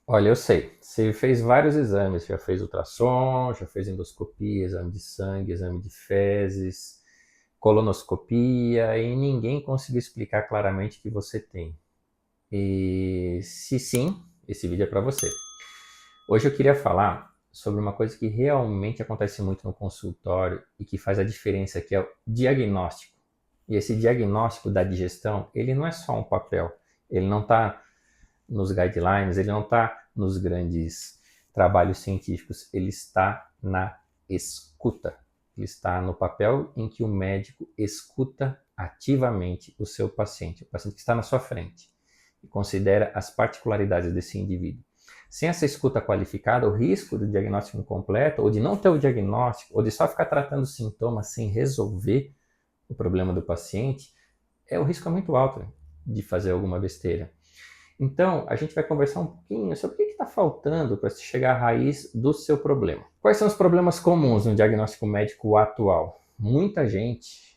Olha, eu sei. Você fez vários exames, já fez ultrassom, já fez endoscopia, exame de sangue, exame de fezes, colonoscopia, e ninguém conseguiu explicar claramente o que você tem. E se sim, esse vídeo é para você. Hoje eu queria falar sobre uma coisa que realmente acontece muito no consultório e que faz a diferença, que é o diagnóstico. E esse diagnóstico da digestão, ele não é só um papel. Ele não está nos guidelines, ele não está nos grandes trabalhos científicos, ele está na escuta. Ele está no papel em que o médico escuta ativamente o seu paciente, o paciente que está na sua frente, e considera as particularidades desse indivíduo. Sem essa escuta qualificada, o risco do diagnóstico incompleto, ou de não ter o diagnóstico, ou de só ficar tratando sintomas sem resolver o problema do paciente, o risco é muito alto de fazer alguma besteira. Então, a gente vai conversar um pouquinho sobre o que está faltando para se chegar à raiz do seu problema. Quais são os problemas comuns no diagnóstico médico atual? Muita gente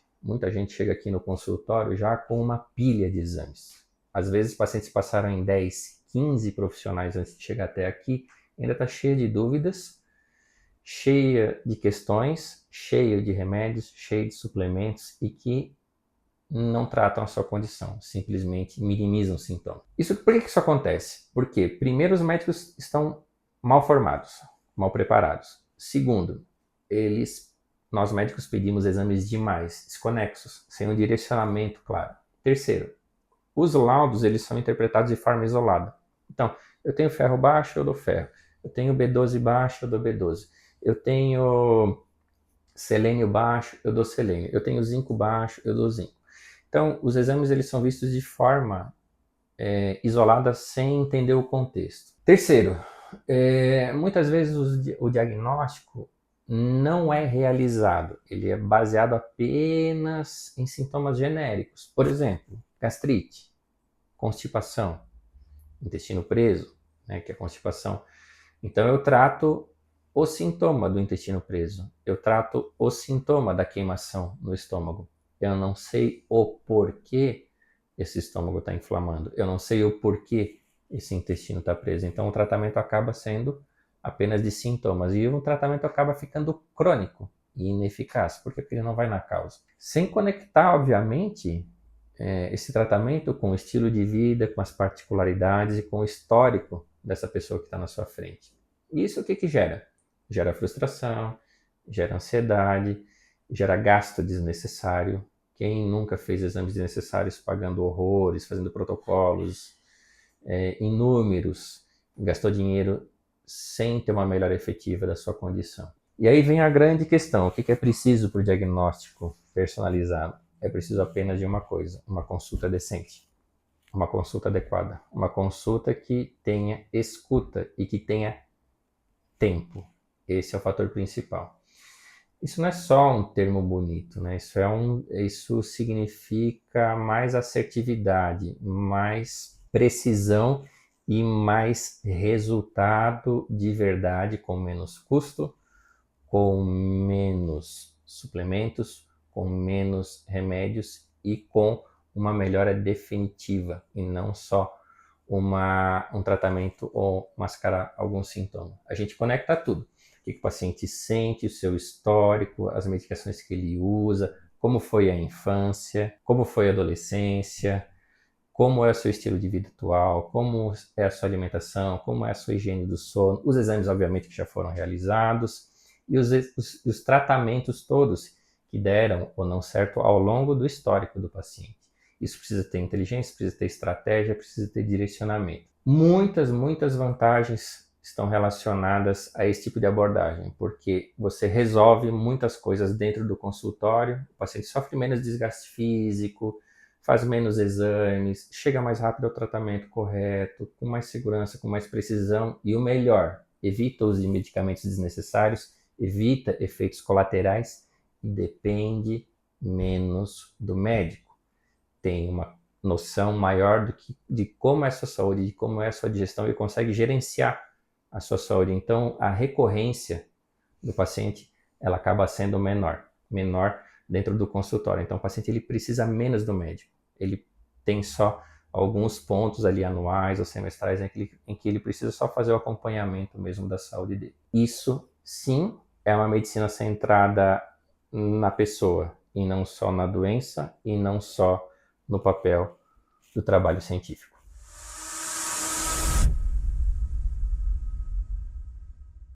chega aqui no consultório já com uma pilha de exames. Às vezes, pacientes passaram em 10, 15 profissionais antes de chegar até aqui, ainda está cheia de dúvidas, cheia de questões, cheia de remédios, cheia de suplementos e que não tratam a sua condição, simplesmente minimizam os sintomas. Por que isso acontece? Porque, primeiro, os médicos estão mal formados, mal preparados. Segundo, nós médicos pedimos exames demais, desconexos, sem um direcionamento claro. Terceiro, os laudos eles são interpretados de forma isolada. Então, eu tenho ferro baixo, eu dou ferro. Eu tenho B12 baixo, eu dou B12. Eu tenho selênio baixo, eu dou selênio. Eu tenho zinco baixo, eu dou zinco. Então, os exames eles são vistos de forma isolada, sem entender o contexto. Terceiro, muitas vezes o diagnóstico não é realizado, ele é baseado apenas em sintomas genéricos. Por exemplo, gastrite, constipação, intestino preso, né, que é constipação. Então, eu trato o sintoma do intestino preso, eu trato o sintoma da queimação no estômago. Eu não sei o porquê esse estômago está inflamando, eu não sei o porquê esse intestino está preso. Então, o tratamento acaba sendo apenas de sintomas e o tratamento acaba ficando crônico e ineficaz, porque ele não vai na causa. Sem conectar, obviamente, esse tratamento com o estilo de vida, com as particularidades e com o histórico dessa pessoa que está na sua frente. Isso o que gera? Gera frustração, gera ansiedade, gera gasto desnecessário. Quem nunca fez exames desnecessários pagando horrores, fazendo protocolos inúmeros, gastou dinheiro sem ter uma melhora efetiva da sua condição. E aí vem a grande questão: o que é preciso para o diagnóstico personalizado? É preciso apenas de uma coisa: uma consulta decente, uma consulta adequada, uma consulta que tenha escuta e que tenha tempo. Esse é o fator principal. Isso não é só um termo bonito, né? Isso significa mais assertividade, mais precisão e mais resultado de verdade, com menos custo, com menos suplementos, com menos remédios e com uma melhora definitiva e não só um tratamento ou mascarar algum sintoma. A gente conecta tudo. O que o paciente sente, o seu histórico, as medicações que ele usa, como foi a infância, como foi a adolescência, como é o seu estilo de vida atual, como é a sua alimentação, como é a sua higiene do sono, os exames, obviamente, que já foram realizados, e os tratamentos todos que deram ou não certo ao longo do histórico do paciente. Isso precisa ter inteligência, precisa ter estratégia, precisa ter direcionamento. Muitas vantagens estão relacionadas a esse tipo de abordagem, porque você resolve muitas coisas dentro do consultório, o paciente sofre menos desgaste físico, faz menos exames, chega mais rápido ao tratamento correto, com mais segurança, com mais precisão e o melhor, evita o uso de medicamentos desnecessários, evita efeitos colaterais e depende menos do médico. Tem uma noção maior de como é a sua saúde, de como é a sua digestão e consegue gerenciar a sua saúde. Então, a recorrência do paciente ela acaba sendo menor dentro do consultório. Então, o paciente ele precisa menos do médico. Ele tem só alguns pontos ali anuais ou semestrais em que ele precisa só fazer o acompanhamento mesmo da saúde dele. Isso, sim, é uma medicina centrada na pessoa e não só na doença e não só no papel do trabalho científico.